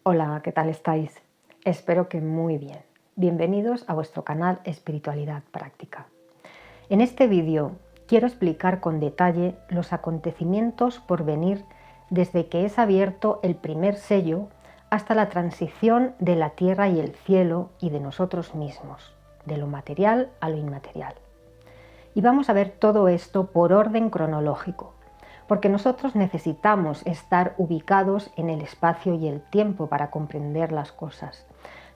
Hola, ¿qué tal estáis? Espero que muy bien. Bienvenidos a vuestro canal Espiritualidad Práctica. En este vídeo quiero explicar con detalle los acontecimientos por venir desde que es abierto el primer sello hasta la transición de la tierra y el cielo y de nosotros mismos, de lo material a lo inmaterial. Y vamos a ver todo esto por orden cronológico, porque nosotros necesitamos estar ubicados en el espacio y el tiempo para comprender las cosas,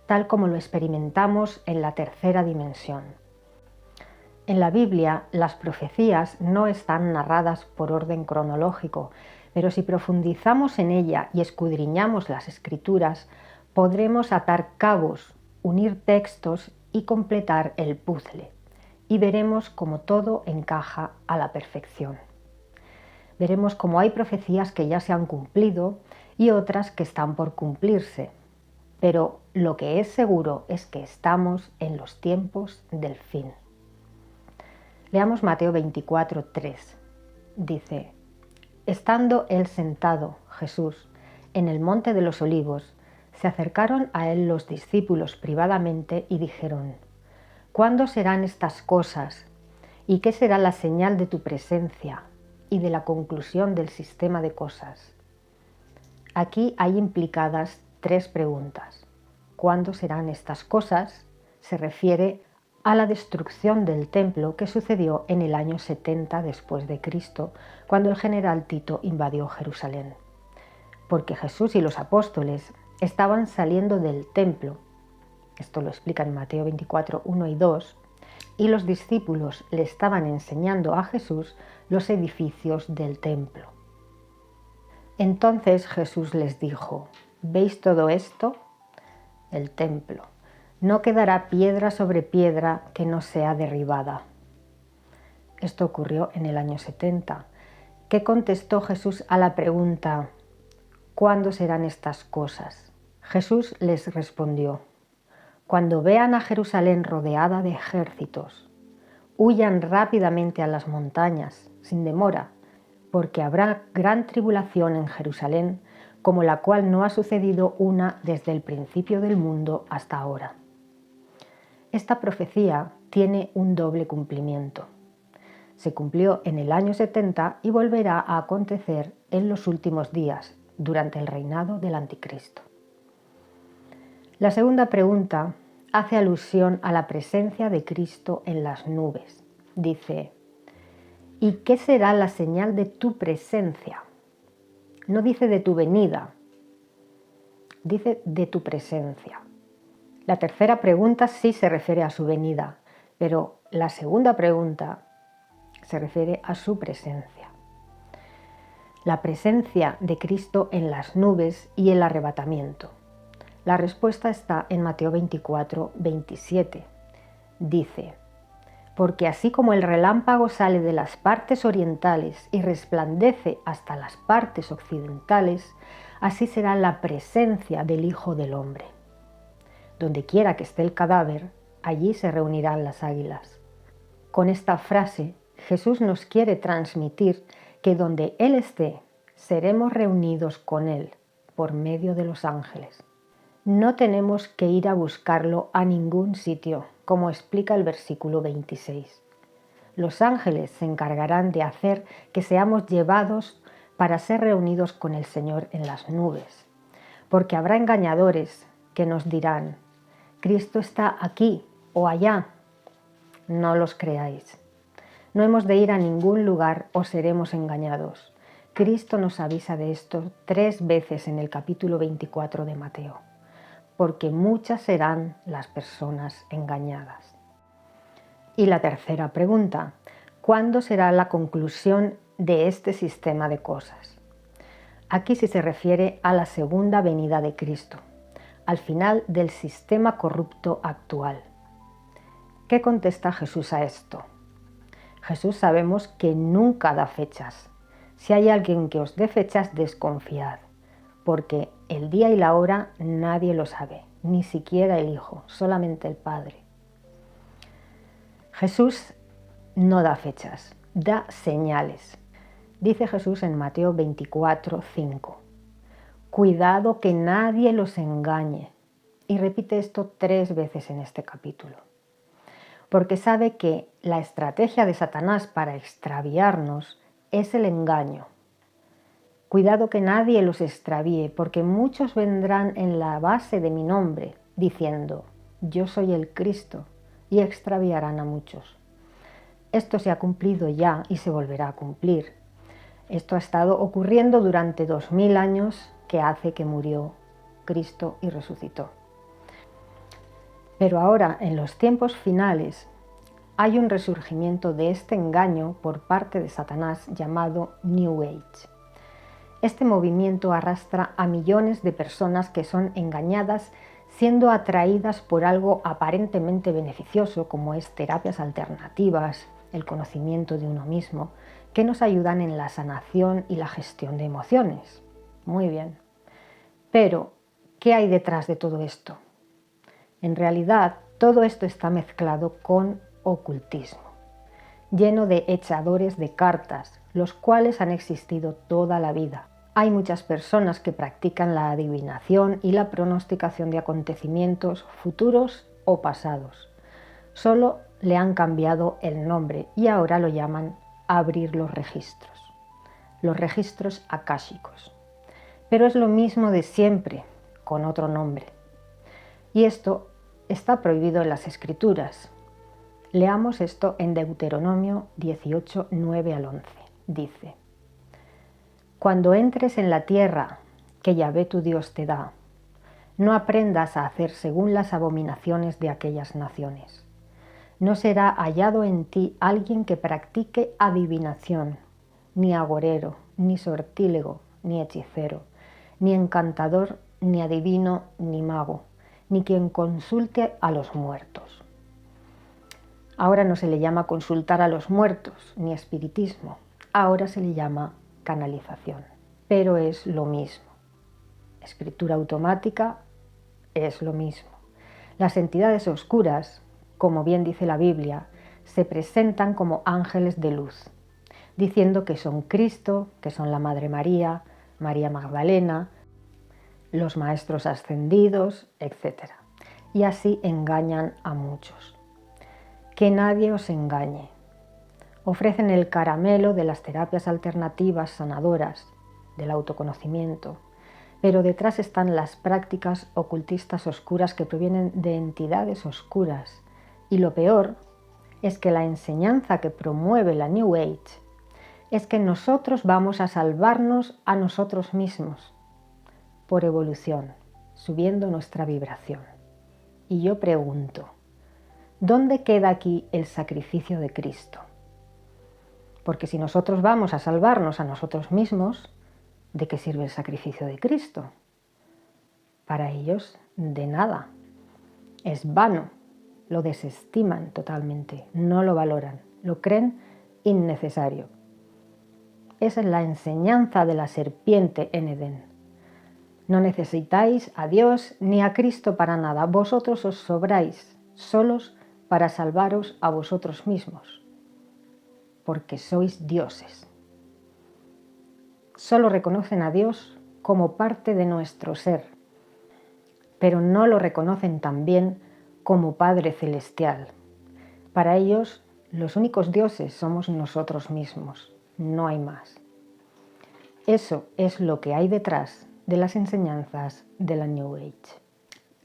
tal como lo experimentamos en la tercera dimensión. En la Biblia, las profecías no están narradas por orden cronológico, pero si profundizamos en ella y escudriñamos las escrituras, podremos atar cabos, unir textos y completar el puzzle, y veremos cómo todo encaja a la perfección. Veremos cómo hay profecías que ya se han cumplido y otras que están por cumplirse. Pero lo que es seguro es que estamos en los tiempos del fin. Leamos Mateo 24:3. Dice: Estando él sentado, Jesús, en el monte de los olivos, se acercaron a él los discípulos privadamente y dijeron: ¿Cuándo serán estas cosas? ¿Y qué será la señal de tu presencia y de la conclusión del sistema de cosas? Aquí hay implicadas tres preguntas. ¿Cuándo serán estas cosas? Se refiere a la destrucción del templo que sucedió en el año 70 después de Cristo, cuando el general Tito invadió Jerusalén. Porque Jesús y los apóstoles estaban saliendo del templo. Esto lo explica en Mateo 24, 1 y 2. Y los discípulos le estaban enseñando a Jesús los edificios del templo. Entonces Jesús les dijo: ¿Veis todo esto? El templo. No quedará piedra sobre piedra que no sea derribada. Esto ocurrió en el año 70. ¿Qué contestó Jesús a la pregunta: ¿cuándo serán estas cosas? Jesús les respondió: Cuando vean a Jerusalén rodeada de ejércitos, huyan rápidamente a las montañas, sin demora, porque habrá gran tribulación en Jerusalén, como la cual no ha sucedido una desde el principio del mundo hasta ahora. Esta profecía tiene un doble cumplimiento. Se cumplió en el año 70 y volverá a acontecer en los últimos días, durante el reinado del Anticristo. La segunda pregunta hace alusión a la presencia de Cristo en las nubes. Dice: ¿y qué será la señal de tu presencia? No dice de tu venida, dice de tu presencia. La tercera pregunta sí se refiere a su venida, pero la segunda pregunta se refiere a su presencia. La presencia de Cristo en las nubes y el arrebatamiento. La respuesta está en Mateo 24, 27. Dice: Porque así como el relámpago sale de las partes orientales y resplandece hasta las partes occidentales, así será la presencia del Hijo del Hombre. Donde quiera que esté el cadáver, allí se reunirán las águilas. Con esta frase, Jesús nos quiere transmitir que donde Él esté, seremos reunidos con Él por medio de los ángeles. No tenemos que ir a buscarlo a ningún sitio, como explica el versículo 26. Los ángeles se encargarán de hacer que seamos llevados para ser reunidos con el Señor en las nubes, porque habrá engañadores que nos dirán: Cristo está aquí o allá. No los creáis. No hemos de ir a ningún lugar o seremos engañados. Cristo nos avisa de esto 3 veces en el capítulo 24 de Mateo. Porque muchas serán las personas engañadas. Y la tercera pregunta: ¿cuándo será la conclusión de este sistema de cosas? Aquí sí se refiere a la segunda venida de Cristo, al final del sistema corrupto actual. ¿Qué contesta Jesús a esto? Jesús sabemos que nunca da fechas. Si hay alguien que os dé fechas, desconfiad, porque el día y la hora nadie lo sabe, ni siquiera el Hijo, solamente el Padre. Jesús no da fechas, da señales. Dice Jesús en Mateo 24, 5. Cuidado que nadie los engañe. Y repite esto 3 veces en este capítulo. Porque sabe que la estrategia de Satanás para extraviarnos es el engaño. Cuidado que nadie los extravíe, porque muchos vendrán en la base de mi nombre, diciendo, yo soy el Cristo, y extraviarán a muchos. Esto se ha cumplido ya y se volverá a cumplir. Esto ha estado ocurriendo durante 2000 años que hace que murió Cristo y resucitó. Pero ahora, en los tiempos finales, hay un resurgimiento de este engaño por parte de Satanás llamado New Age. Este movimiento arrastra a millones de personas que son engañadas siendo atraídas por algo aparentemente beneficioso como es terapias alternativas, el conocimiento de uno mismo, que nos ayudan en la sanación y la gestión de emociones. Muy bien. Pero, ¿qué hay detrás de todo esto? En realidad, todo esto está mezclado con ocultismo, lleno de echadores de cartas, los cuales han existido toda la vida. Hay muchas personas que practican la adivinación y la pronosticación de acontecimientos futuros o pasados. Solo le han cambiado el nombre y ahora lo llaman abrir los registros akáshicos. Pero es lo mismo de siempre, con otro nombre. Y esto está prohibido en las Escrituras. Leamos esto en Deuteronomio 18, 9 al 11. Dice: Cuando entres en la tierra que Yahvé tu Dios te da, no aprendas a hacer según las abominaciones de aquellas naciones. No será hallado en ti alguien que practique adivinación, ni agorero, ni sortílego, ni hechicero, ni encantador, ni adivino, ni mago, ni quien consulte a los muertos. Ahora no se le llama consultar a los muertos, ni espiritismo. Ahora se le llama canalización. Pero es lo mismo. Escritura automática es lo mismo. Las entidades oscuras, como bien dice la Biblia, se presentan como ángeles de luz, diciendo que son Cristo, que son la Madre María, María Magdalena, los maestros ascendidos, etc. Y así engañan a muchos. Que nadie os engañe. Ofrecen el caramelo de las terapias alternativas sanadoras, del autoconocimiento, pero detrás están las prácticas ocultistas oscuras que provienen de entidades oscuras. Y lo peor es que la enseñanza que promueve la New Age es que nosotros vamos a salvarnos a nosotros mismos por evolución, subiendo nuestra vibración. Y yo pregunto, ¿dónde queda aquí el sacrificio de Cristo? Porque si nosotros vamos a salvarnos a nosotros mismos, ¿de qué sirve el sacrificio de Cristo? Para ellos, de nada. Es vano, lo desestiman totalmente, no lo valoran, lo creen innecesario. Esa es la enseñanza de la serpiente en Edén. No necesitáis a Dios ni a Cristo para nada, vosotros os sobráis solos para salvaros a vosotros mismos, porque sois dioses. Solo reconocen a Dios como parte de nuestro ser, pero no lo reconocen también como Padre Celestial. Para ellos, los únicos dioses somos nosotros mismos, no hay más. Eso es lo que hay detrás de las enseñanzas de la New Age,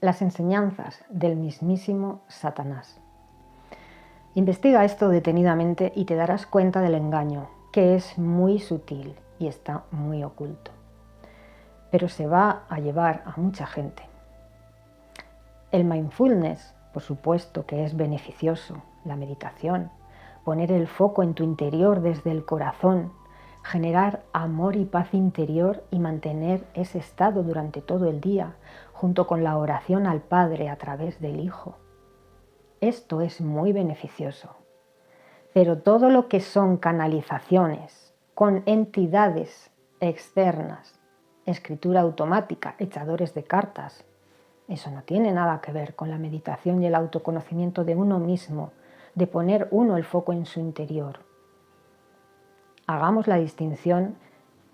las enseñanzas del mismísimo Satanás. Investiga esto detenidamente y te darás cuenta del engaño, que es muy sutil y está muy oculto, pero se va a llevar a mucha gente. El mindfulness, por supuesto que es beneficioso, la meditación, poner el foco en tu interior desde el corazón, generar amor y paz interior y mantener ese estado durante todo el día, junto con la oración al Padre a través del Hijo. Esto es muy beneficioso. Pero todo lo que son canalizaciones con entidades externas, escritura automática, echadores de cartas, eso no tiene nada que ver con la meditación y el autoconocimiento de uno mismo, de poner uno el foco en su interior. Hagamos la distinción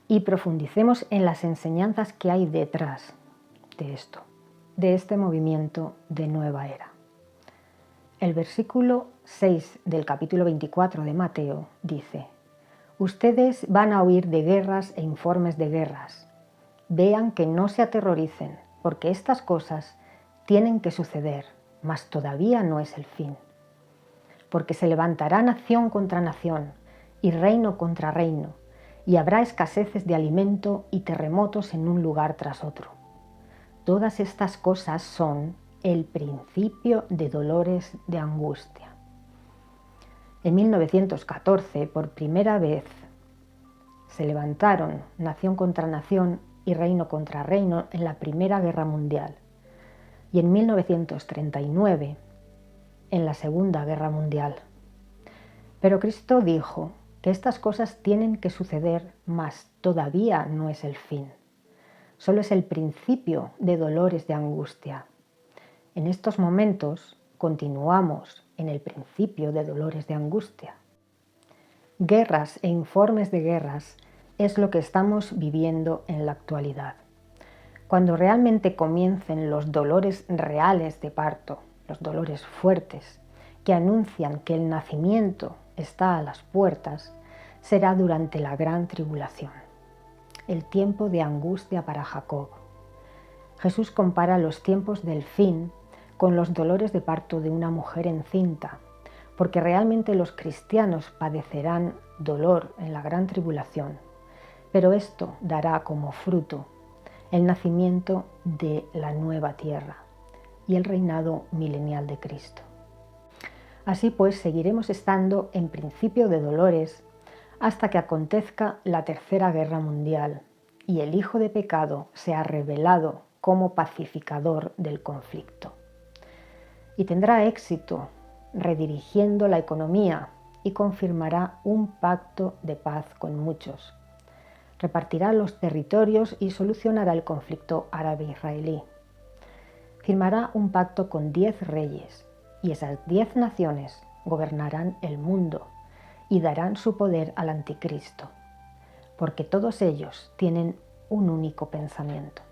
y profundicemos en las enseñanzas que hay detrás de esto, de este movimiento de nueva era. El versículo 6 del capítulo 24 de Mateo dice: ustedes van a oír de guerras e informes de guerras. Vean que no se aterroricen, porque estas cosas tienen que suceder, mas todavía no es el fin. Porque se levantará nación contra nación y reino contra reino, y habrá escaseces de alimento y terremotos en un lugar tras otro. Todas estas cosas son el principio de dolores de angustia. En 1914, por primera vez, se levantaron nación contra nación y reino contra reino en la Primera Guerra Mundial. Y en 1939, en la Segunda Guerra Mundial. Pero Cristo dijo que estas cosas tienen que suceder, mas todavía no es el fin. Solo es el principio de dolores de angustia. En estos momentos continuamos en el principio de dolores de angustia. Guerras e informes de guerras es lo que estamos viviendo en la actualidad. Cuando realmente comiencen los dolores reales de parto, los dolores fuertes, que anuncian que el nacimiento está a las puertas, será durante la gran tribulación, el tiempo de angustia para Jacob. Jesús compara los tiempos del fin con los dolores de parto de una mujer encinta, porque realmente los cristianos padecerán dolor en la gran tribulación, pero esto dará como fruto el nacimiento de la nueva tierra y el reinado milenial de Cristo. Así pues, seguiremos estando en principio de dolores hasta que acontezca la Tercera Guerra Mundial y el Hijo de Pecado sea revelado como pacificador del conflicto. Y tendrá éxito redirigiendo la economía y confirmará un pacto de paz con muchos. Repartirá los territorios y solucionará el conflicto árabe-israelí. Firmará un pacto con 10 reyes y esas 10 naciones gobernarán el mundo y darán su poder al anticristo, porque todos ellos tienen un único pensamiento.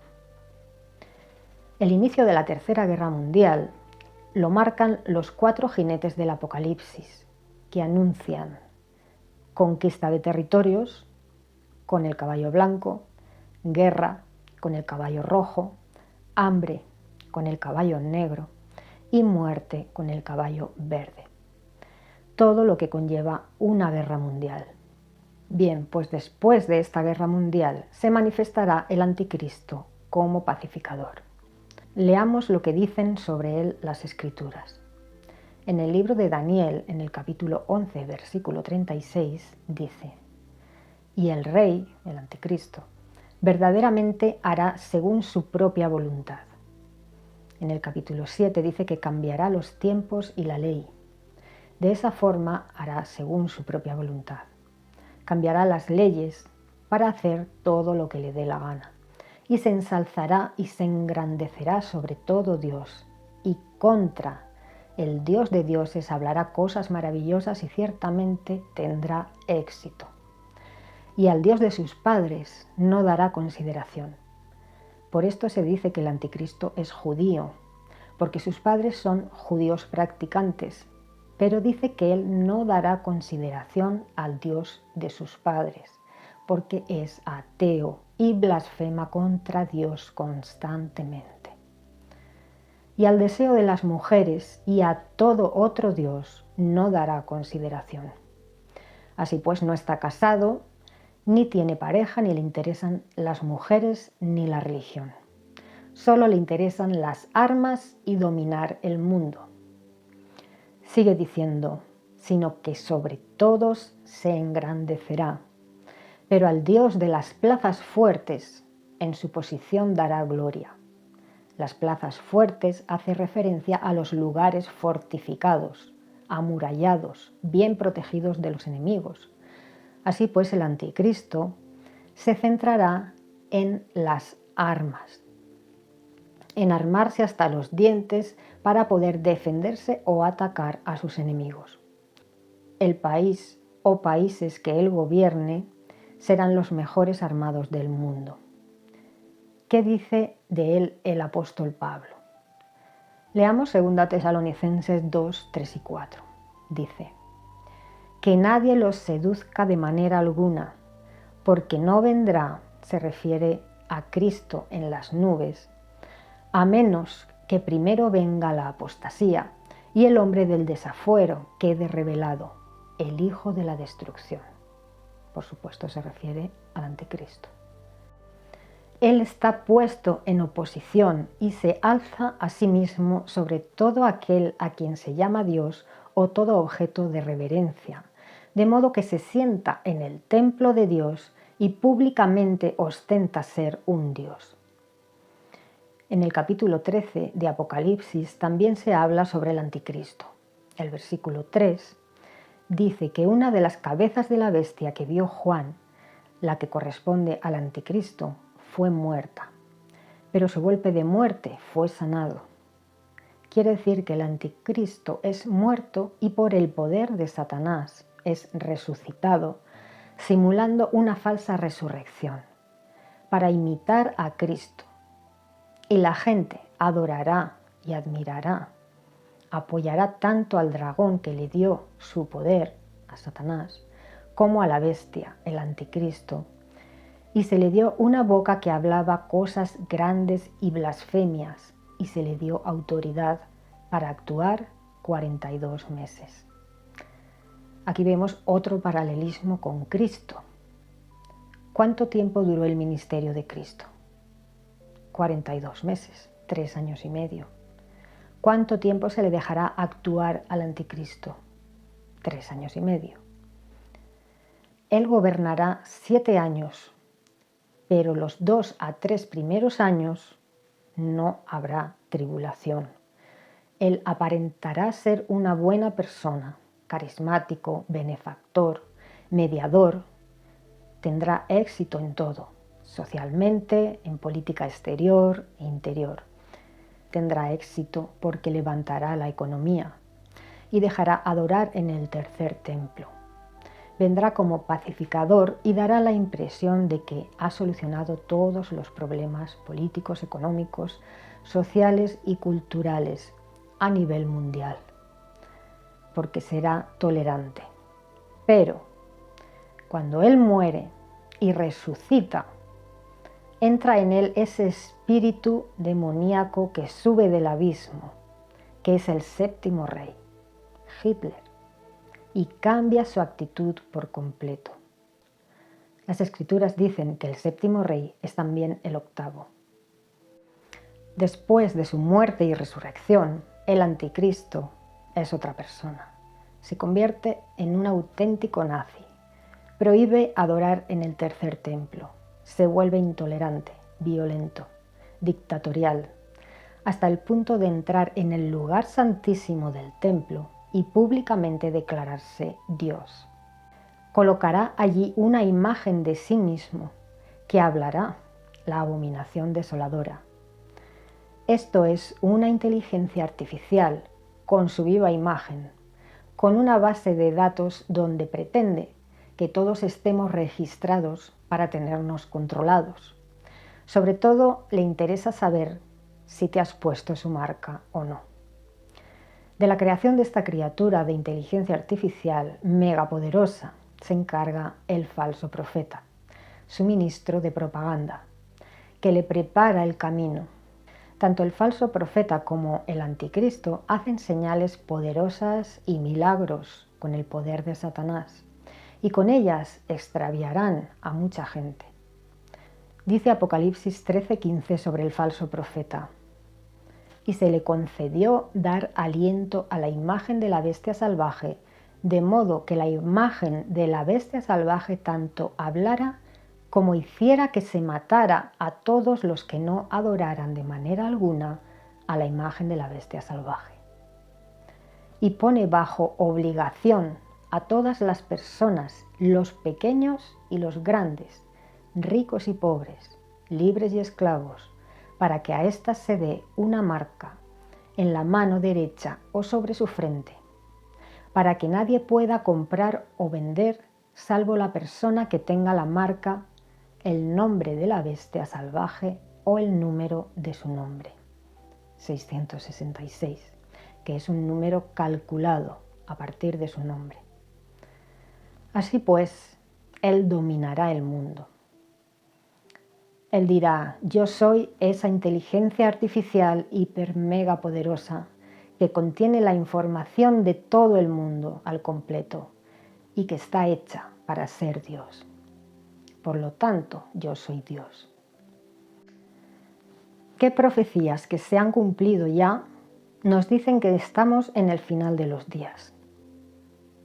El inicio de la Tercera Guerra Mundial lo marcan los 4 jinetes del Apocalipsis, que anuncian conquista de territorios con el caballo blanco, guerra con el caballo rojo, hambre con el caballo negro y muerte con el caballo verde. Todo lo que conlleva una guerra mundial. Bien, pues después de esta guerra mundial se manifestará el anticristo como pacificador. Leamos lo que dicen sobre él las Escrituras. En el libro de Daniel, en el capítulo 11, versículo 36, dice: y el rey, el anticristo, verdaderamente hará según su propia voluntad. En el capítulo 7 dice que cambiará los tiempos y la ley. De esa forma hará según su propia voluntad. Cambiará las leyes para hacer todo lo que le dé la gana. Y se ensalzará y se engrandecerá sobre todo Dios. Y contra el Dios de dioses hablará cosas maravillosas y ciertamente tendrá éxito. Y al Dios de sus padres no dará consideración. Por esto se dice que el anticristo es judío, porque sus padres son judíos practicantes, pero dice que él no dará consideración al Dios de sus padres, porque es ateo y blasfema contra Dios constantemente. Y al deseo de las mujeres y a todo otro Dios no dará consideración. Así pues no está casado, ni tiene pareja, ni le interesan las mujeres ni la religión. Solo le interesan las armas y dominar el mundo. Sigue diciendo, sino que sobre todos se engrandecerá. Pero al Dios de las plazas fuertes en su posición dará gloria. Las plazas fuertes hace referencia a los lugares fortificados, amurallados, bien protegidos de los enemigos. Así pues, el anticristo se centrará en las armas, en armarse hasta los dientes para poder defenderse o atacar a sus enemigos. El país o países que él gobierne serán los mejores armados del mundo. ¿Qué dice de él el apóstol Pablo? Leamos 2 Tesalonicenses 2, 3 y 4. Dice: que nadie los seduzca de manera alguna, porque no vendrá, se refiere a Cristo en las nubes, a menos que primero venga la apostasía y el hombre del desafuero quede revelado, el hijo de la destrucción. Por supuesto se refiere al anticristo. Él está puesto en oposición y se alza a sí mismo sobre todo aquel a quien se llama Dios o todo objeto de reverencia, de modo que se sienta en el templo de Dios y públicamente ostenta ser un Dios. En el capítulo 13 de Apocalipsis también se habla sobre el anticristo. El versículo 3 dice que una de las cabezas de la bestia que vio Juan, la que corresponde al anticristo, fue muerta, pero su golpe de muerte fue sanado. Quiere decir que el anticristo es muerto y por el poder de Satanás es resucitado, simulando una falsa resurrección, para imitar a Cristo. Y la gente adorará y admirará, apoyará tanto al dragón que le dio su poder, a Satanás, como a la bestia, el anticristo, y se le dio una boca que hablaba cosas grandes y blasfemias, y se le dio autoridad para actuar 42 meses. Aquí vemos otro paralelismo con Cristo. ¿Cuánto tiempo duró el ministerio de Cristo? 42 meses, 3 años y medio. ¿Cuánto tiempo se le dejará actuar al anticristo? 3 años y medio. Él gobernará 7 años, pero los 2 a 3 primeros años no habrá tribulación. Él aparentará ser una buena persona, carismático, benefactor, mediador. Tendrá éxito en todo, socialmente, en política exterior e interior. Tendrá éxito porque levantará la economía y dejará adorar en el tercer templo. Vendrá como pacificador y dará la impresión de que ha solucionado todos los problemas políticos, económicos, sociales y culturales a nivel mundial, porque será tolerante. Pero cuando Él muere y resucita, entra en Él ese espíritu demoníaco que sube del abismo, que es el séptimo rey, Hitler, y cambia su actitud por completo. Las Escrituras dicen que el séptimo rey es también el octavo. Después de su muerte y resurrección, el anticristo es otra persona. Se convierte en un auténtico nazi. Prohíbe adorar en el tercer templo. Se vuelve intolerante, violento, dictatorial, hasta el punto de entrar en el lugar santísimo del templo y públicamente declararse Dios. Colocará allí una imagen de sí mismo que hablará, la abominación desoladora. Esto es una inteligencia artificial con su viva imagen, con una base de datos donde pretende que todos estemos registrados para tenernos controlados. Sobre todo le interesa saber si te has puesto su marca o no. De la creación de esta criatura de inteligencia artificial megapoderosa se encarga el falso profeta, su ministro de propaganda, que le prepara el camino. Tanto el falso profeta como el anticristo hacen señales poderosas y milagros con el poder de Satanás, y con ellas extraviarán a mucha gente. Dice Apocalipsis 13:15 sobre el falso profeta: y se le concedió dar aliento a la imagen de la bestia salvaje, de modo que la imagen de la bestia salvaje tanto hablara como hiciera que se matara a todos los que no adoraran de manera alguna a la imagen de la bestia salvaje. Y pone bajo obligación a todas las personas, los pequeños y los grandes, ricos y pobres, libres y esclavos, para que a éstas se dé una marca en la mano derecha o sobre su frente, para que nadie pueda comprar o vender salvo la persona que tenga la marca, el nombre de la bestia salvaje o el número de su nombre. 666, que es un número calculado a partir de su nombre. Así pues, él dominará el mundo. Él dirá: yo soy esa inteligencia artificial hiper mega poderosa que contiene la información de todo el mundo al completo y que está hecha para ser Dios. Por lo tanto, yo soy Dios. ¿Qué profecías que se han cumplido ya nos dicen que estamos en el final de los días?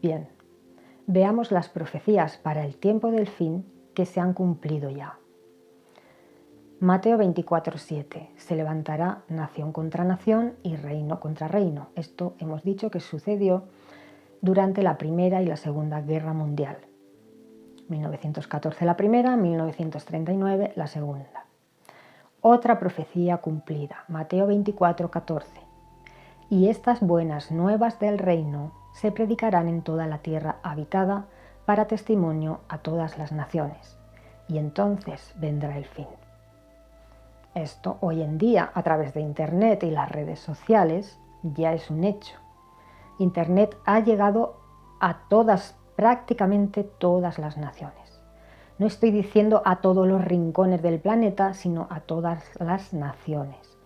Bien, veamos las profecías para el tiempo del fin que se han cumplido ya. Mateo 24:7. Se levantará nación contra nación y reino contra reino. Esto hemos dicho que sucedió durante la Primera y la Segunda Guerra Mundial. 1914 la primera, 1939 la segunda. Otra profecía cumplida, Mateo 24:14. Y estas buenas nuevas del reino se predicarán en toda la tierra habitada para testimonio a todas las naciones, y entonces vendrá el fin. Esto hoy en día, a través de Internet y las redes sociales, ya es un hecho. Internet ha llegado a prácticamente todas las naciones. No estoy diciendo a todos los rincones del planeta, sino a todas las naciones.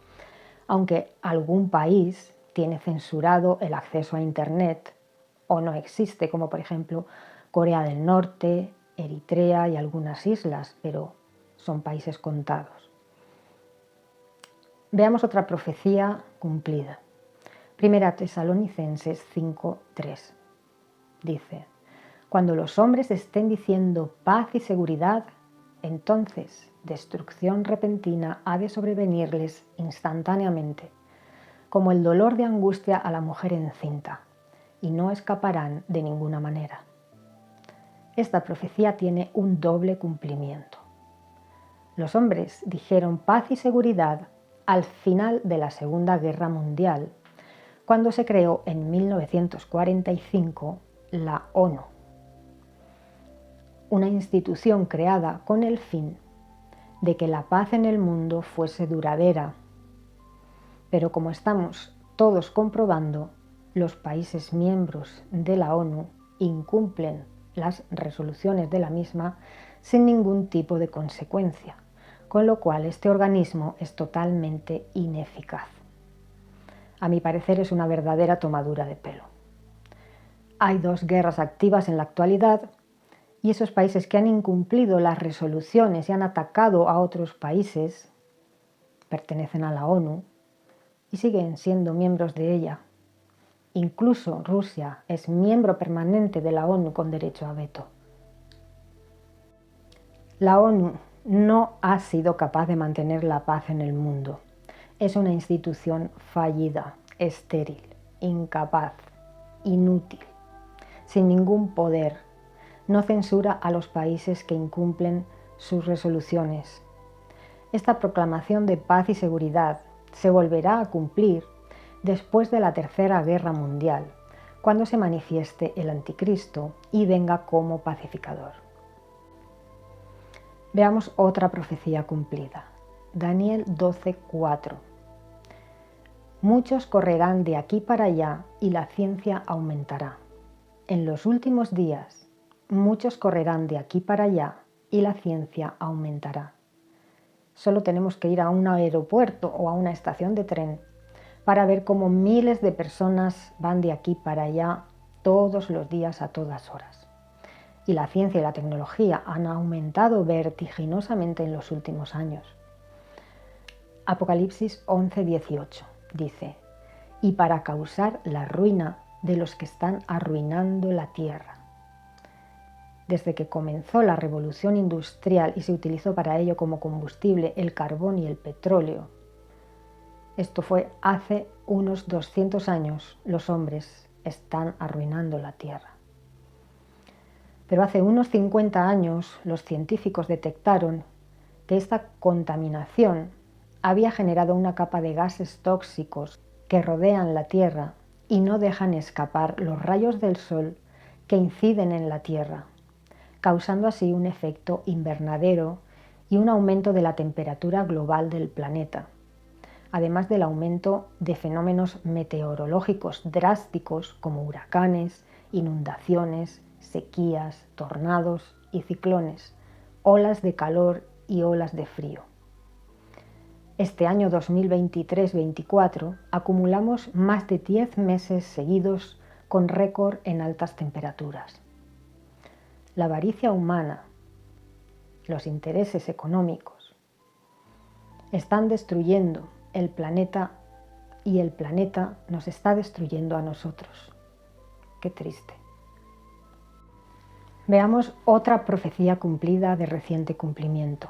Aunque algún país tiene censurado el acceso a Internet o no existe, como por ejemplo Corea del Norte, Eritrea y algunas islas, pero son países contados. Veamos otra profecía cumplida. Primera Tesalonicenses 5:3. Dice: cuando los hombres estén diciendo paz y seguridad, entonces destrucción repentina ha de sobrevenirles instantáneamente, como el dolor de angustia a la mujer encinta, y no escaparán de ninguna manera. Esta profecía tiene un doble cumplimiento. Los hombres dijeron paz y seguridad al final de la Segunda Guerra Mundial, cuando se creó en 1945 la ONU, una institución creada con el fin de que la paz en el mundo fuese duradera. Pero como estamos todos comprobando, los países miembros de la ONU incumplen las resoluciones de la misma sin ningún tipo de consecuencia, con lo cual este organismo es totalmente ineficaz. A mi parecer es una verdadera tomadura de pelo. Hay 2 guerras activas en la actualidad y esos países que han incumplido las resoluciones y han atacado a otros países pertenecen a la ONU y siguen siendo miembros de ella. Incluso Rusia es miembro permanente de la ONU con derecho a veto. La ONU no ha sido capaz de mantener la paz en el mundo. Es una institución fallida, estéril, incapaz, inútil, sin ningún poder. No censura a los países que incumplen sus resoluciones. Esta proclamación de paz y seguridad se volverá a cumplir después de la Tercera Guerra Mundial, cuando se manifieste el Anticristo y venga como pacificador. Veamos otra profecía cumplida. Daniel 12:4. Muchos correrán de aquí para allá y la ciencia aumentará. En los últimos días, muchos correrán de aquí para allá y la ciencia aumentará. Solo tenemos que ir a un aeropuerto o a una estación de tren para ver cómo miles de personas van de aquí para allá todos los días a todas horas. Y la ciencia y la tecnología han aumentado vertiginosamente en los últimos años. Apocalipsis 11:18 dice: y para causar la ruina de los que están arruinando la tierra. Desde que comenzó la revolución industrial y se utilizó para ello como combustible el carbón y el petróleo, esto fue hace unos 200 años, los hombres están arruinando la tierra. Pero hace unos 50 años los científicos detectaron que esta contaminación había generado una capa de gases tóxicos que rodean la tierra y no dejan escapar los rayos del sol que inciden en la tierra, causando así un efecto invernadero y un aumento de la temperatura global del planeta, además del aumento de fenómenos meteorológicos drásticos como huracanes, inundaciones, sequías, tornados y ciclones, olas de calor y olas de frío. Este año 2023-24 acumulamos más de 10 meses seguidos con récord en altas temperaturas. La avaricia humana, los intereses económicos, están destruyendo el planeta y el planeta nos está destruyendo a nosotros. Qué triste. Veamos otra profecía cumplida de reciente cumplimiento.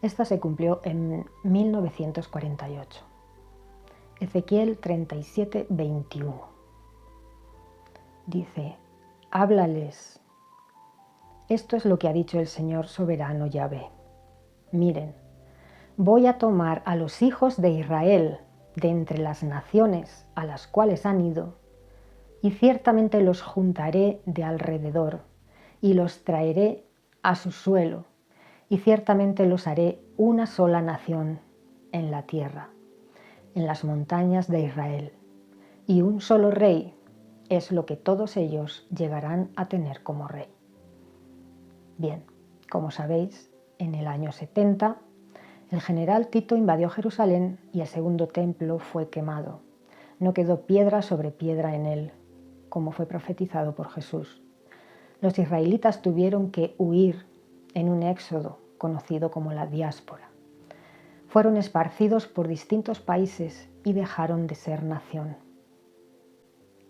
Esta se cumplió en 1948. Ezequiel 37:21. Dice: háblales. Esto es lo que ha dicho el Señor soberano Yahvé. Miren, voy a tomar a los hijos de Israel de entre las naciones a las cuales han ido, y ciertamente los juntaré de alrededor, y los traeré a su suelo, y ciertamente los haré una sola nación en la tierra, en las montañas de Israel, y un solo rey es lo que todos ellos llegarán a tener como rey. Bien, como sabéis, en el año 70, el general Tito invadió Jerusalén y el segundo templo fue quemado. No quedó piedra sobre piedra en él, como fue profetizado por Jesús. Los israelitas tuvieron que huir en un éxodo conocido como la diáspora. Fueron esparcidos por distintos países y dejaron de ser nación.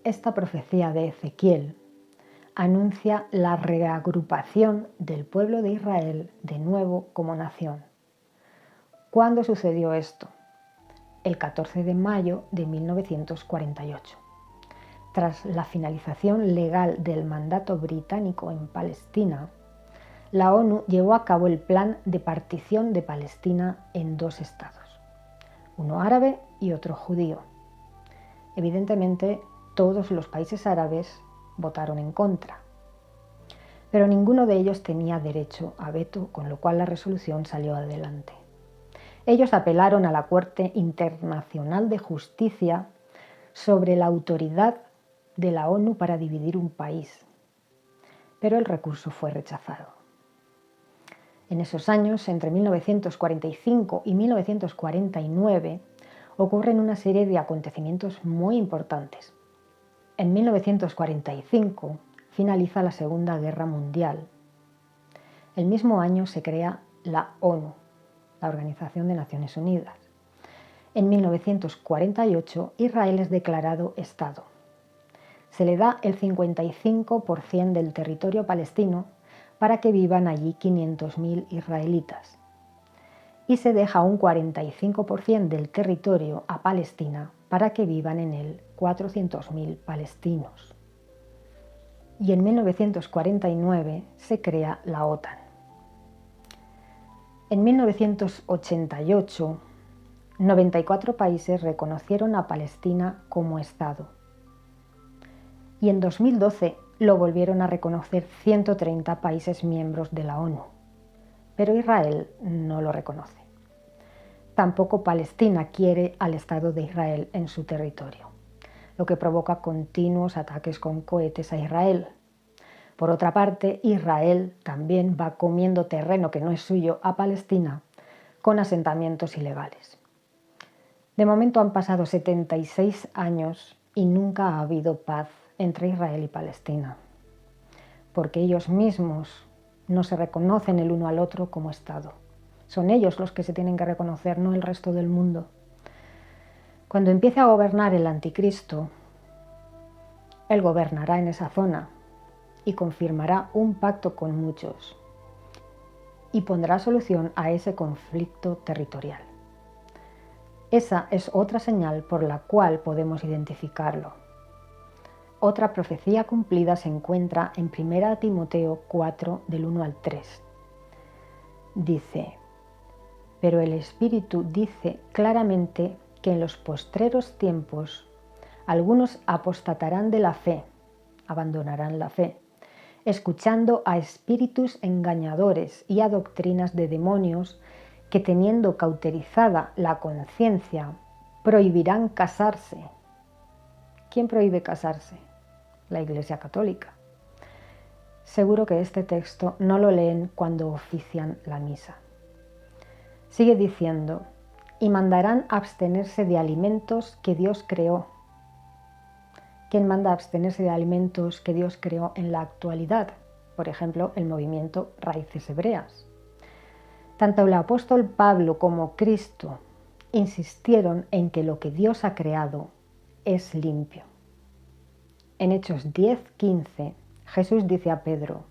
Esta profecía de Ezequiel anuncia la reagrupación del pueblo de Israel de nuevo como nación. ¿Cuándo sucedió esto? El 14 de mayo de 1948. Tras la finalización legal del mandato británico en Palestina, la ONU llevó a cabo el plan de partición de Palestina en dos estados, uno árabe y otro judío. Evidentemente, todos los países árabes votaron en contra, pero ninguno de ellos tenía derecho a veto, con lo cual la resolución salió adelante. Ellos apelaron a la Corte Internacional de Justicia sobre la autoridad de la ONU para dividir un país, pero el recurso fue rechazado. En esos años, entre 1945 y 1949, ocurren una serie de acontecimientos muy importantes. En 1945 finaliza la Segunda Guerra Mundial. El mismo año se crea la ONU, la Organización de Naciones Unidas. En 1948 Israel es declarado Estado. Se le da el 55% del territorio palestino para que vivan allí 500.000 israelitas. Y se deja un 45% del territorio a Palestina para que vivan en él 400.000 palestinos. Y en 1949 se crea la OTAN. En 1988, 94 países reconocieron a Palestina como Estado. Y en 2012 lo volvieron a reconocer 130 países miembros de la ONU, pero Israel no lo reconoce. Tampoco Palestina quiere al Estado de Israel en su territorio, lo que provoca continuos ataques con cohetes a Israel. Por otra parte, Israel también va comiendo terreno que no es suyo a Palestina con asentamientos ilegales. De momento han pasado 76 años y nunca ha habido paz entre Israel y Palestina, porque ellos mismos no se reconocen el uno al otro como Estado. Son ellos los que se tienen que reconocer, no el resto del mundo. Cuando empiece a gobernar el anticristo, él gobernará en esa zona y confirmará un pacto con muchos y pondrá solución a ese conflicto territorial. Esa es otra señal por la cual podemos identificarlo. Otra profecía cumplida se encuentra en 1 Timoteo 4, del 1 al 3. Dice: pero el Espíritu dice claramente que en los postreros tiempos algunos apostatarán de la fe, abandonarán la fe, escuchando a espíritus engañadores y a doctrinas de demonios que, teniendo cauterizada la conciencia, prohibirán casarse. ¿Quién prohíbe casarse? La Iglesia Católica. Seguro que este texto no lo leen cuando ofician la misa. Sigue diciendo, y mandarán abstenerse de alimentos que Dios creó. ¿Quién manda abstenerse de alimentos que Dios creó en la actualidad? Por ejemplo, el movimiento Raíces Hebreas. Tanto el apóstol Pablo como Cristo insistieron en que lo que Dios ha creado es limpio. En Hechos 10:15, Jesús dice a Pedro,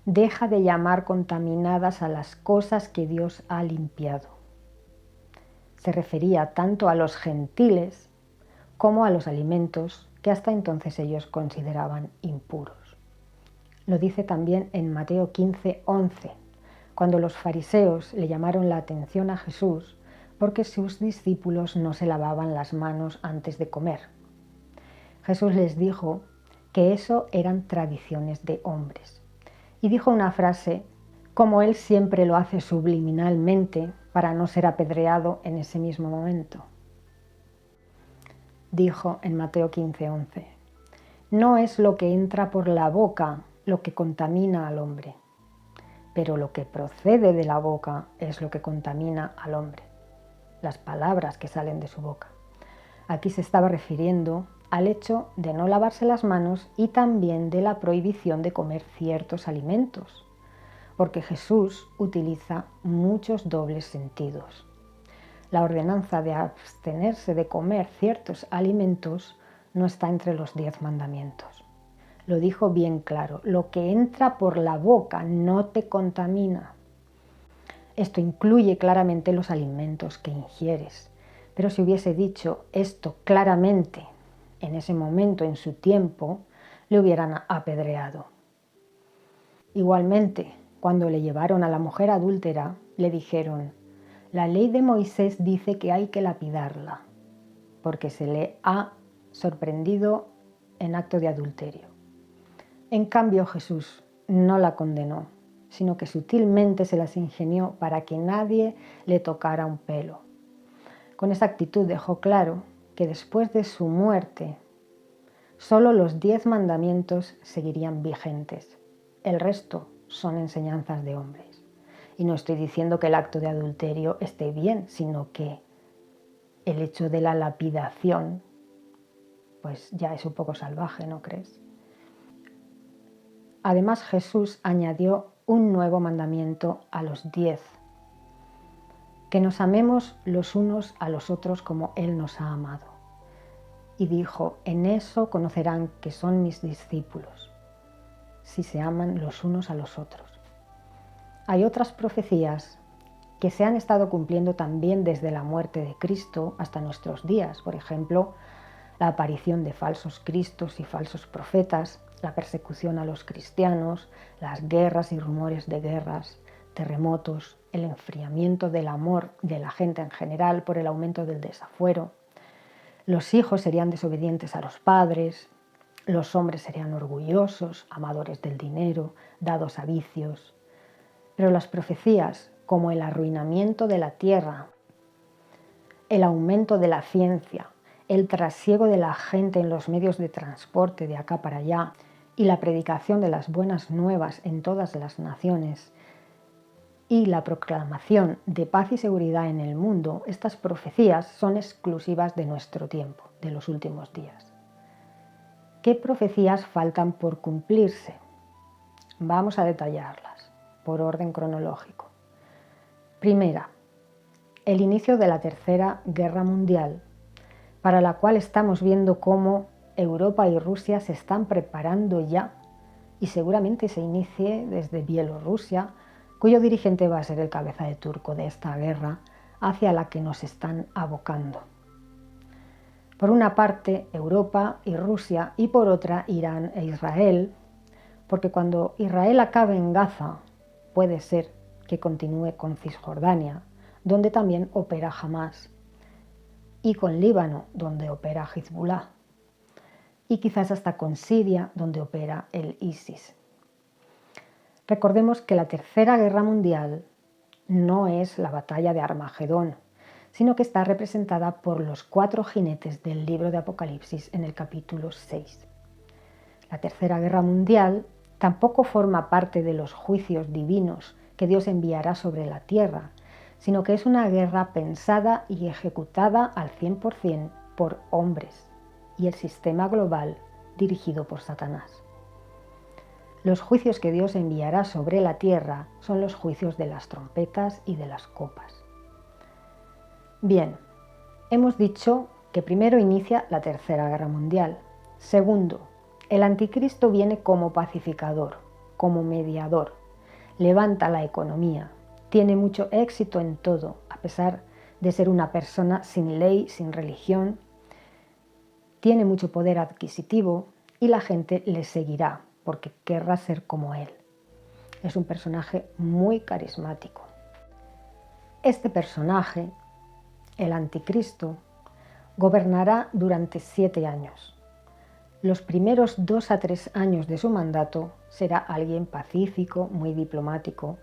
deja de llamar contaminadas a las cosas que Dios ha limpiado. Se refería tanto a los gentiles como a los alimentos que hasta entonces ellos consideraban impuros. Lo dice también en Mateo 15:11, cuando los fariseos le llamaron la atención a Jesús porque sus discípulos no se lavaban las manos antes de comer. Jesús les dijo que eso eran tradiciones de hombres. Y dijo una frase, como él siempre lo hace subliminalmente para no ser apedreado en ese mismo momento. Dijo en Mateo 15:11, no es lo que entra por la boca lo que contamina al hombre, pero lo que procede de la boca es lo que contamina al hombre, las palabras que salen de su boca. Aquí se estaba refiriendo al hecho de no lavarse las manos y también de la prohibición de comer ciertos alimentos, porque Jesús utiliza muchos dobles sentidos. La ordenanza de abstenerse de comer ciertos alimentos no está entre los 10 mandamientos. Lo dijo bien claro, lo que entra por la boca no te contamina. Esto incluye claramente los alimentos que ingieres, pero si hubiese dicho esto claramente en ese momento, en su tiempo, le hubieran apedreado. Igualmente, cuando le llevaron a la mujer adúltera, le dijeron, la ley de Moisés dice que hay que lapidarla, porque se le ha sorprendido en acto de adulterio. En cambio, Jesús no la condenó, sino que sutilmente se las ingenió para que nadie le tocara un pelo. Con esa actitud dejó claro que después de su muerte, solo los 10 mandamientos seguirían vigentes. El resto son enseñanzas de hombres. Y no estoy diciendo que el acto de adulterio esté bien, sino que el hecho de la lapidación, pues ya es un poco salvaje, ¿no crees? Además, Jesús añadió un nuevo mandamiento a los 10, que nos amemos los unos a los otros como Él nos ha amado. Y dijo, en eso conocerán que son mis discípulos, si se aman los unos a los otros. Hay otras profecías que se han estado cumpliendo también desde la muerte de Cristo hasta nuestros días. Por ejemplo, la aparición de falsos cristos y falsos profetas, la persecución a los cristianos, las guerras y rumores de guerras, terremotos, el enfriamiento del amor de la gente en general por el aumento del desafuero. Los hijos serían desobedientes a los padres, los hombres serían orgullosos, amadores del dinero, dados a vicios. Pero las profecías, como el arruinamiento de la tierra, el aumento de la ciencia, el trasiego de la gente en los medios de transporte de acá para allá y la predicación de las buenas nuevas en todas las naciones y la proclamación de paz y seguridad en el mundo, estas profecías son exclusivas de nuestro tiempo, de los últimos días. ¿Qué profecías faltan por cumplirse? Vamos a detallarlas por orden cronológico. Primera, el inicio de la Tercera Guerra Mundial, para la cual estamos viendo cómo Europa y Rusia se están preparando ya y seguramente se inicie desde Bielorrusia, cuyo dirigente va a ser el cabeza de turco de esta guerra hacia la que nos están abocando. Por una parte, Europa y Rusia, y por otra, Irán e Israel, porque cuando Israel acabe en Gaza, puede ser que continúe con Cisjordania, donde también opera Hamás, y con Líbano, donde opera Hezbollah, y quizás hasta con Siria, donde opera el ISIS. Recordemos que la Tercera Guerra Mundial no es la batalla de Armagedón, sino que está representada por los 4 jinetes del libro de Apocalipsis en el capítulo 6. La Tercera Guerra Mundial tampoco forma parte de los juicios divinos que Dios enviará sobre la tierra, sino que es una guerra pensada y ejecutada al 100% por hombres y el sistema global dirigido por Satanás. Los juicios que Dios enviará sobre la tierra son los juicios de las trompetas y de las copas. Bien, hemos dicho que primero inicia la Tercera Guerra Mundial. Segundo, el anticristo viene como pacificador, como mediador, levanta la economía, tiene mucho éxito en todo, a pesar de ser una persona sin ley, sin religión, tiene mucho poder adquisitivo y la gente le seguirá porque querrá ser como él. Es un personaje muy carismático. Este personaje, el anticristo, gobernará durante 7 años. Los primeros 2 a 3 años de su mandato será alguien pacífico, muy diplomático,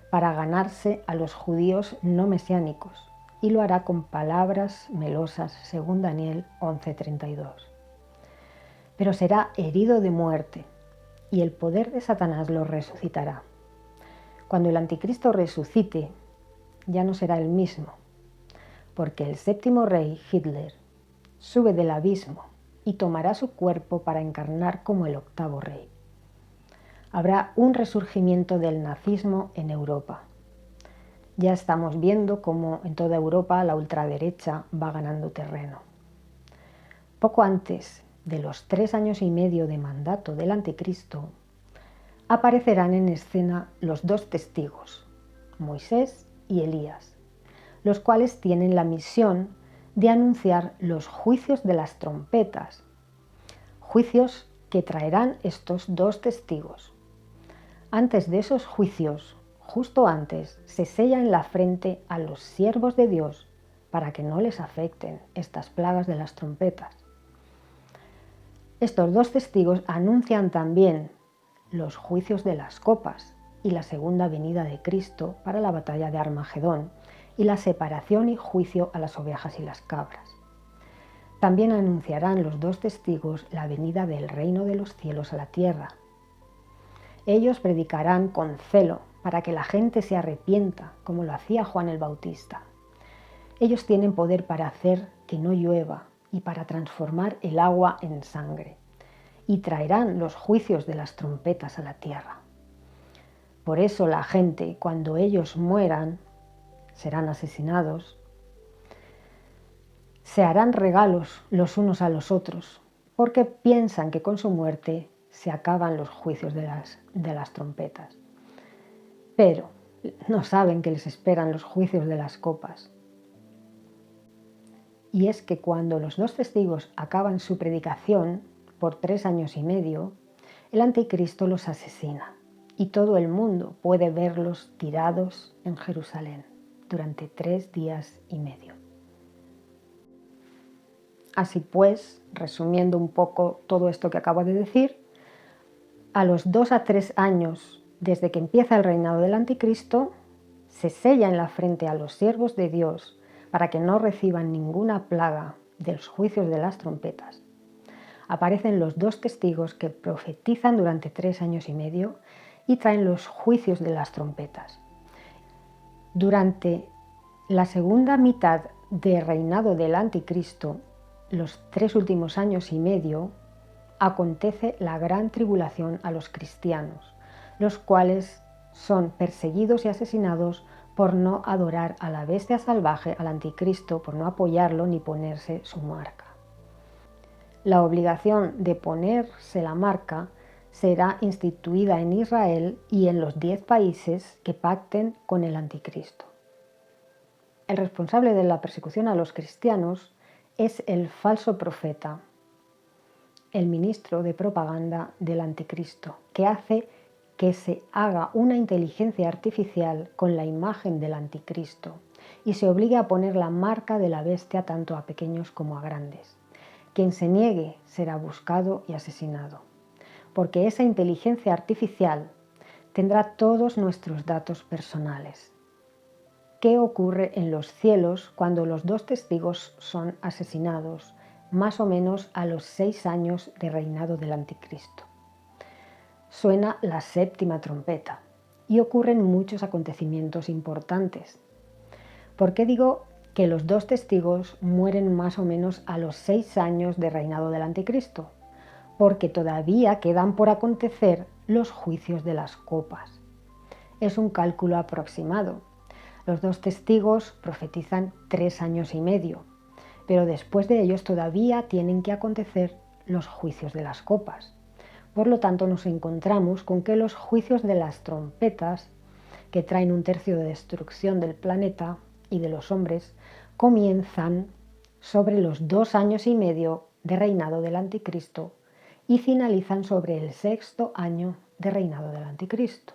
para ganarse a los judíos no mesiánicos, y lo hará con palabras melosas, según Daniel 11:32. Pero será herido de muerte, y el poder de Satanás lo resucitará. Cuando el anticristo resucite, ya no será el mismo, porque el 7º rey, Hitler, sube del abismo y tomará su cuerpo para encarnar como el 8º rey. Habrá un resurgimiento del nazismo en Europa. Ya estamos viendo cómo en toda Europa la ultraderecha va ganando terreno. Poco antes de los 3 años y medio de mandato del anticristo, aparecerán en escena los 2 testigos, Moisés y Elías, los cuales tienen la misión de anunciar los juicios de las trompetas, juicios que traerán estos 2 testigos. Antes de esos juicios, justo antes, se sella en la frente a los siervos de Dios para que no les afecten estas plagas de las trompetas. Estos 2 testigos anuncian también los juicios de las copas y la segunda venida de Cristo para la batalla de Armagedón y la separación y juicio a las ovejas y las cabras. También anunciarán los 2 testigos la venida del reino de los cielos a la tierra. Ellos predicarán con celo para que la gente se arrepienta, como lo hacía Juan el Bautista. Ellos tienen poder para hacer que no llueva y para transformar el agua en sangre, y traerán los juicios de las trompetas a la tierra. Por eso la gente, cuando ellos mueran, serán asesinados, se harán regalos los unos a los otros, porque piensan que con su muerte se acaban los juicios de las trompetas. Pero no saben que les esperan los juicios de las copas. Y es que cuando los 2 testigos acaban su predicación, por 3 años y medio, el anticristo los asesina y todo el mundo puede verlos tirados en Jerusalén durante 3 días y medio. Así pues, resumiendo un poco todo esto que acabo de decir, a los 2 a 3 años desde que empieza el reinado del anticristo, se sella en la frente a los siervos de Dios para que no reciban ninguna plaga de los juicios de las trompetas. Aparecen los 2 testigos que profetizan durante 3 años y medio y traen los juicios de las trompetas. Durante la segunda mitad del reinado del anticristo, los 3 últimos años y medio, acontece la gran tribulación a los cristianos, los cuales son perseguidos y asesinados por no adorar a la bestia salvaje, al anticristo, por no apoyarlo ni ponerse su marca. La obligación de ponerse la marca será instituida en Israel y en los 10 países que pacten con el anticristo. El responsable de la persecución a los cristianos es el falso profeta, el ministro de propaganda del anticristo, que hace que se haga una inteligencia artificial con la imagen del anticristo y se obligue a poner la marca de la bestia tanto a pequeños como a grandes. Quien se niegue será buscado y asesinado, porque esa inteligencia artificial tendrá todos nuestros datos personales. ¿Qué ocurre en los cielos cuando los 2 testigos son asesinados, más o menos a los 6 años de reinado del Anticristo? Suena la 7ª trompeta y ocurren muchos acontecimientos importantes. ¿Por qué digo que los 2 testigos mueren más o menos a los 6 años de reinado del Anticristo? Porque todavía quedan por acontecer los juicios de las copas. Es un cálculo aproximado. Los 2 testigos profetizan 3 años y medio, pero después de ellos todavía tienen que acontecer los juicios de las copas. Por lo tanto, nos encontramos con que los juicios de las trompetas, que traen 1/3 de destrucción del planeta y de los hombres, comienzan sobre los 2 años y medio de reinado del Anticristo y finalizan sobre el 6º año de reinado del Anticristo.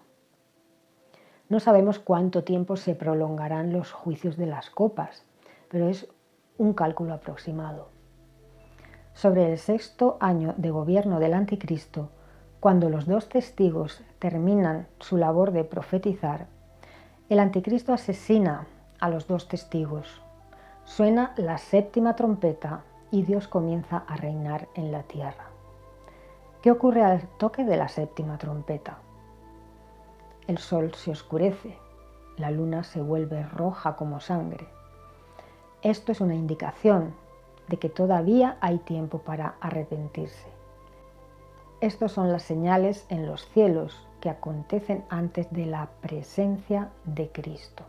No sabemos cuánto tiempo se prolongarán los juicios de las copas, pero es un cálculo aproximado. Sobre el 6º año de gobierno del Anticristo, cuando los 2 testigos terminan su labor de profetizar, el Anticristo asesina a los 2 testigos. Suena la 7ª trompeta y Dios comienza a reinar en la tierra. ¿Qué ocurre al toque de la 7ª trompeta? El sol se oscurece, la luna se vuelve roja como sangre. Esto es una indicación de que todavía hay tiempo para arrepentirse. Estas son las señales en los cielos que acontecen antes de la presencia de Cristo.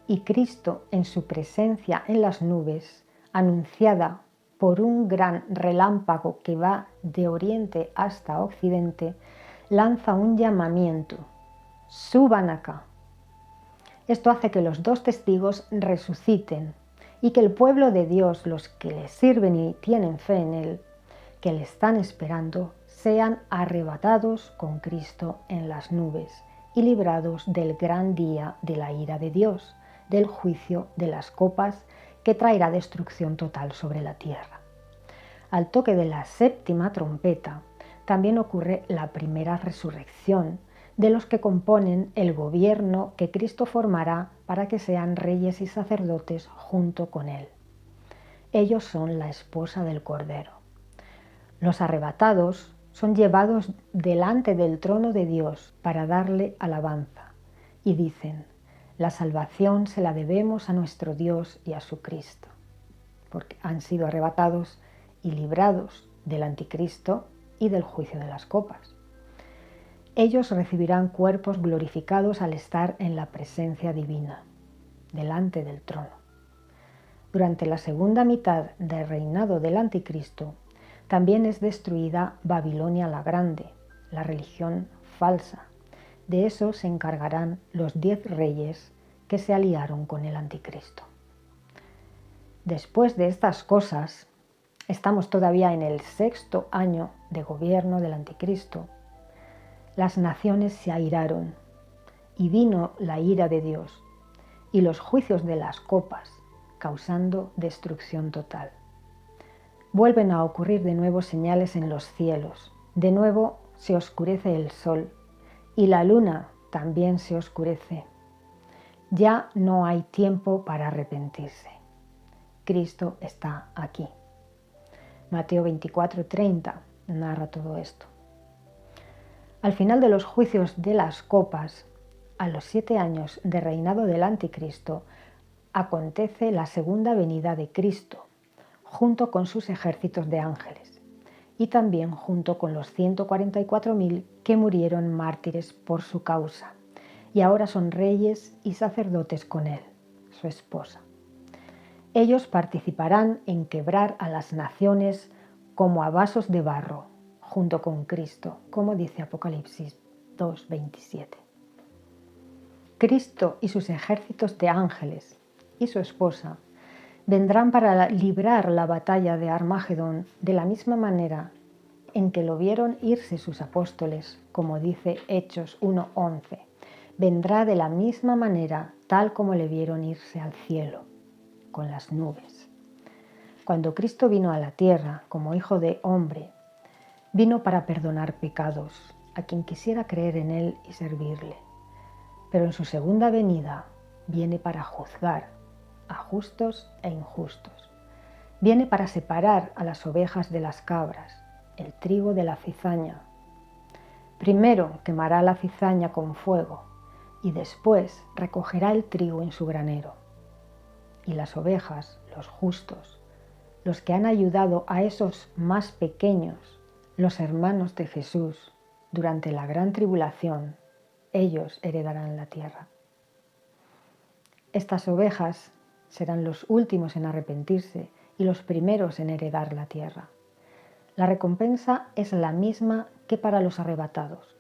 Y Cristo, en su presencia en las nubes, anunciada por un gran relámpago que va de oriente hasta occidente, lanza un llamamiento: suban acá. Esto hace que los 2 testigos resuciten y que el pueblo de Dios, los que le sirven y tienen fe en él, que le están esperando, sean arrebatados con Cristo en las nubes y librados del gran día de la ira de Dios, del juicio de las copas que traerá destrucción total sobre la tierra. Al toque de la 7ª trompeta también ocurre la primera resurrección de los que componen el gobierno que Cristo formará para que sean reyes y sacerdotes junto con él. Ellos son la esposa del Cordero. Los arrebatados son llevados delante del trono de Dios para darle alabanza y dicen: la salvación se la debemos a nuestro Dios y a su Cristo, porque han sido arrebatados y librados del Anticristo y del juicio de las copas. Ellos recibirán cuerpos glorificados al estar en la presencia divina, delante del trono. Durante la segunda mitad del reinado del Anticristo, también es destruida Babilonia la Grande, la religión falsa. De eso se encargarán los 10 reyes que se aliaron con el Anticristo. Después de estas cosas, estamos todavía en el 6º año de gobierno del Anticristo. Las naciones se airaron y vino la ira de Dios y los juicios de las copas, causando destrucción total. Vuelven a ocurrir de nuevo señales en los cielos. De nuevo se oscurece el sol y la luna también se oscurece. Ya no hay tiempo para arrepentirse. Cristo está aquí. Mateo 24:30 narra todo esto. Al final de los juicios de las copas, a los 7 años de reinado del Anticristo, acontece la segunda venida de Cristo, junto con sus ejércitos de ángeles, y también junto con los 144.000 que murieron mártires por su causa, y ahora son reyes y sacerdotes con él, su esposa. Ellos participarán en quebrar a las naciones como a vasos de barro, junto con Cristo, como dice Apocalipsis 2:27. Cristo y sus ejércitos de ángeles y su esposa vendrán para librar la batalla de Armagedón de la misma manera en que lo vieron irse sus apóstoles, como dice Hechos 1:11. Vendrá de la misma manera tal como le vieron irse al cielo, con las nubes. Cuando Cristo vino a la tierra como hijo de hombre, vino para perdonar pecados, a quien quisiera creer en Él y servirle. Pero en su segunda venida viene para juzgar a justos e injustos. Viene para separar a las ovejas de las cabras, el trigo de la cizaña. Primero quemará la cizaña con fuego y después recogerá el trigo en su granero. Y las ovejas, los justos, los que han ayudado a esos más pequeños, los hermanos de Jesús, durante la gran tribulación, ellos heredarán la tierra. Estas ovejas serán los últimos en arrepentirse y los primeros en heredar la tierra. La recompensa es la misma que para los arrebatados,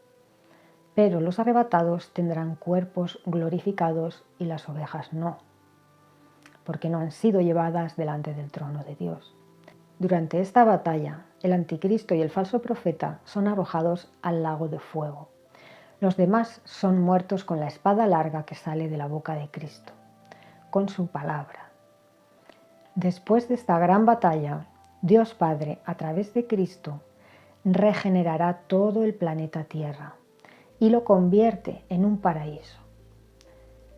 pero los arrebatados tendrán cuerpos glorificados y las ovejas no, porque no han sido llevadas delante del trono de Dios. Durante esta batalla, el anticristo y el falso profeta son arrojados al lago de fuego. Los demás son muertos con la espada larga que sale de la boca de Cristo, con su palabra. Después de esta gran batalla, Dios Padre, a través de Cristo, regenerará todo el planeta Tierra y lo convierte en un paraíso.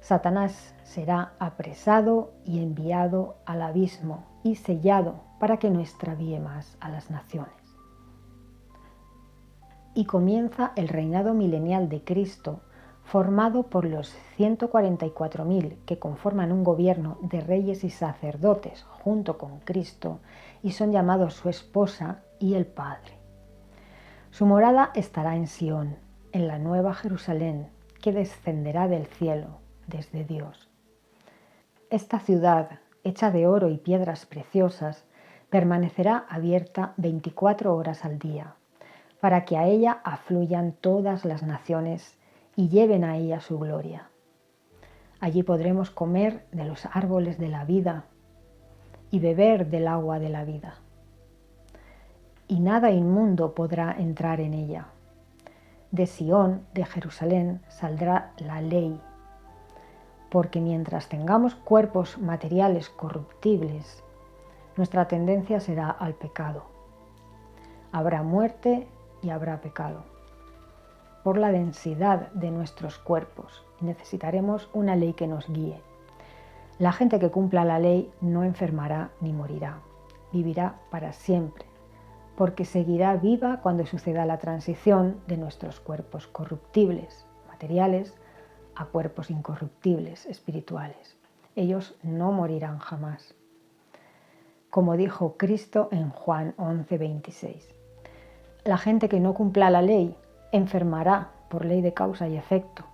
Satanás será apresado y enviado al abismo y sellado para que no extravíe más a las naciones. Y comienza el reinado milenial de Cristo, formado por los 144.000 que conforman un gobierno de reyes y sacerdotes junto con Cristo y son llamados su esposa y el Padre. Su morada estará en Sión, en la nueva Jerusalén, que descenderá del cielo, desde Dios. Esta ciudad, hecha de oro y piedras preciosas, permanecerá abierta 24 horas al día, para que a ella afluyan todas las naciones y lleven a ella su gloria. Allí podremos comer de los árboles de la vida y beber del agua de la vida. Y nada inmundo podrá entrar en ella. De Sión, de Jerusalén, saldrá la ley, porque mientras tengamos cuerpos materiales corruptibles, nuestra tendencia será al pecado. Habrá muerte y habrá pecado. Por la densidad de nuestros cuerpos, necesitaremos una ley que nos guíe. La gente que cumpla la ley no enfermará ni morirá, vivirá para siempre, porque seguirá viva cuando suceda la transición de nuestros cuerpos corruptibles, materiales, a cuerpos incorruptibles, espirituales. Ellos no morirán jamás. Como dijo Cristo en Juan 11:26. La gente que no cumpla la ley enfermará por ley de causa y efecto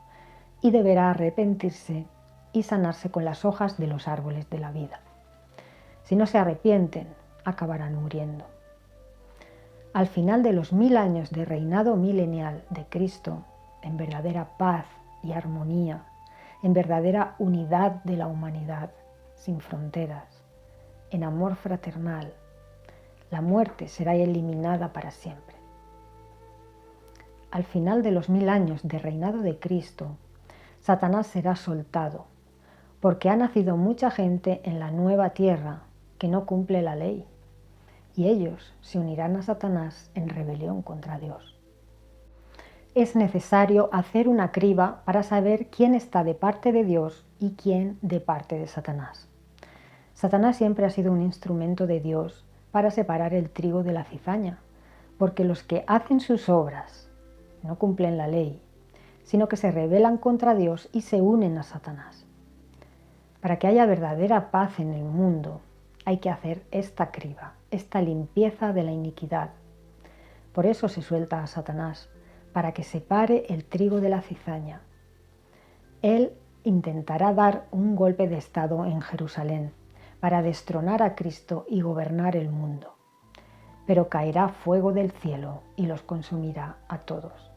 y deberá arrepentirse y sanarse con las hojas de los árboles de la vida. Si no se arrepienten, acabarán muriendo. Al final de los 1000 años de reinado milenial de Cristo, en verdadera paz y armonía, en verdadera unidad de la humanidad, sin fronteras, en amor fraternal, la muerte será eliminada para siempre. Al final de los 1000 años de reinado de Cristo, Satanás será soltado, porque ha nacido mucha gente en la nueva tierra que no cumple la ley, y ellos se unirán a Satanás en rebelión contra Dios. Es necesario hacer una criba para saber quién está de parte de Dios y quién de parte de Satanás. Satanás siempre ha sido un instrumento de Dios para separar el trigo de la cizaña, porque los que hacen sus obras no cumplen la ley, sino que se rebelan contra Dios y se unen a Satanás. Para que haya verdadera paz en el mundo, hay que hacer esta criba, esta limpieza de la iniquidad. Por eso se suelta a Satanás, para que separe el trigo de la cizaña. Él intentará dar un golpe de estado en Jerusalén, para destronar a Cristo y gobernar el mundo. Pero caerá fuego del cielo y los consumirá a todos,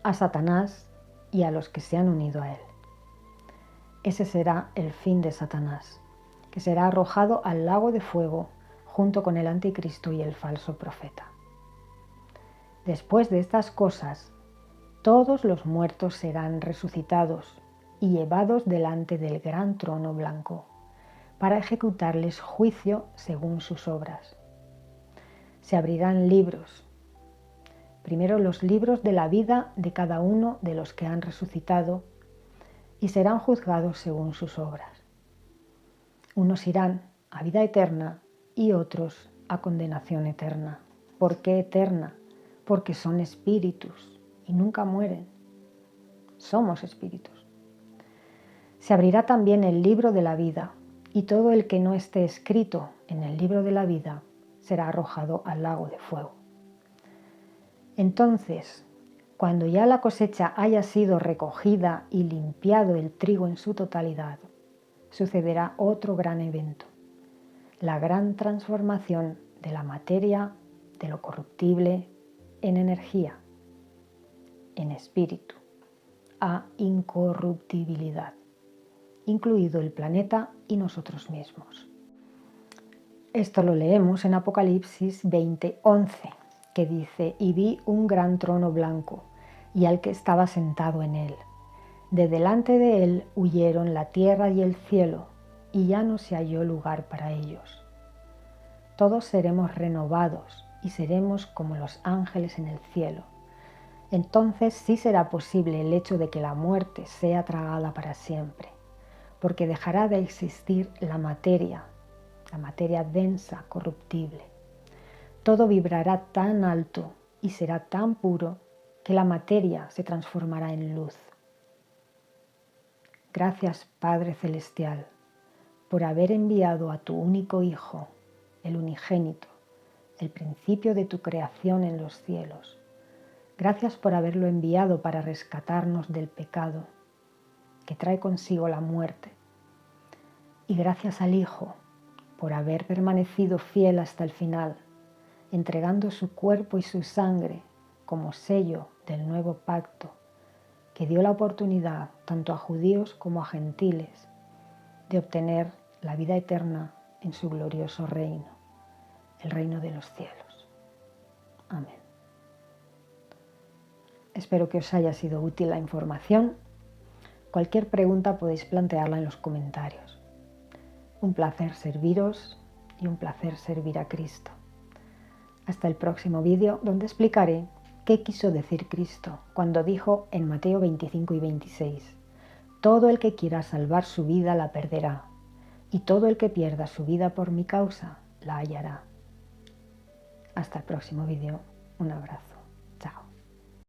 a Satanás y a los que se han unido a él. Ese será el fin de Satanás, que será arrojado al lago de fuego junto con el anticristo y el falso profeta. Después de estas cosas, todos los muertos serán resucitados y llevados delante del gran trono blanco, para ejecutarles juicio según sus obras. Se abrirán libros primero los libros de la vida de cada uno de los que han resucitado y serán juzgados según sus obras. Unos irán a vida eterna y otros a condenación eterna. ¿Por qué eterna? Porque son espíritus y nunca mueren. Somos espíritus. Se abrirá también el libro de la vida y todo el que no esté escrito en el libro de la vida será arrojado al lago de fuego. Entonces, cuando ya la cosecha haya sido recogida y limpiado el trigo en su totalidad, sucederá otro gran evento, la gran transformación de la materia, de lo corruptible, en energía, en espíritu, a incorruptibilidad, incluido el planeta y nosotros mismos. Esto lo leemos en Apocalipsis 20:11, que dice: y vi un gran trono blanco y al que estaba sentado en él. De delante de él huyeron la tierra y el cielo, y ya no se halló lugar para ellos. Todos seremos renovados y seremos como los ángeles en el cielo. Entonces sí será posible el hecho de que la muerte sea tragada para siempre, porque dejará de existir la materia densa, corruptible. Todo vibrará tan alto y será tan puro que la materia se transformará en luz. Gracias, Padre Celestial, por haber enviado a tu único Hijo, el unigénito, el principio de tu creación en los cielos. Gracias por haberlo enviado para rescatarnos del pecado, que trae consigo la muerte. Y gracias al Hijo por haber permanecido fiel hasta el final, entregando su cuerpo y su sangre como sello del nuevo pacto, que dio la oportunidad tanto a judíos como a gentiles de obtener la vida eterna en su glorioso reino, el reino de los cielos. Amén. Espero que os haya sido útil la información. Cualquier pregunta podéis plantearla en los comentarios. Un placer serviros y un placer servir a Cristo. Hasta el próximo vídeo, donde explicaré qué quiso decir Cristo cuando dijo en Mateo 25 y 26: todo el que quiera salvar su vida la perderá, y todo el que pierda su vida por mi causa la hallará. Hasta el próximo vídeo. Un abrazo.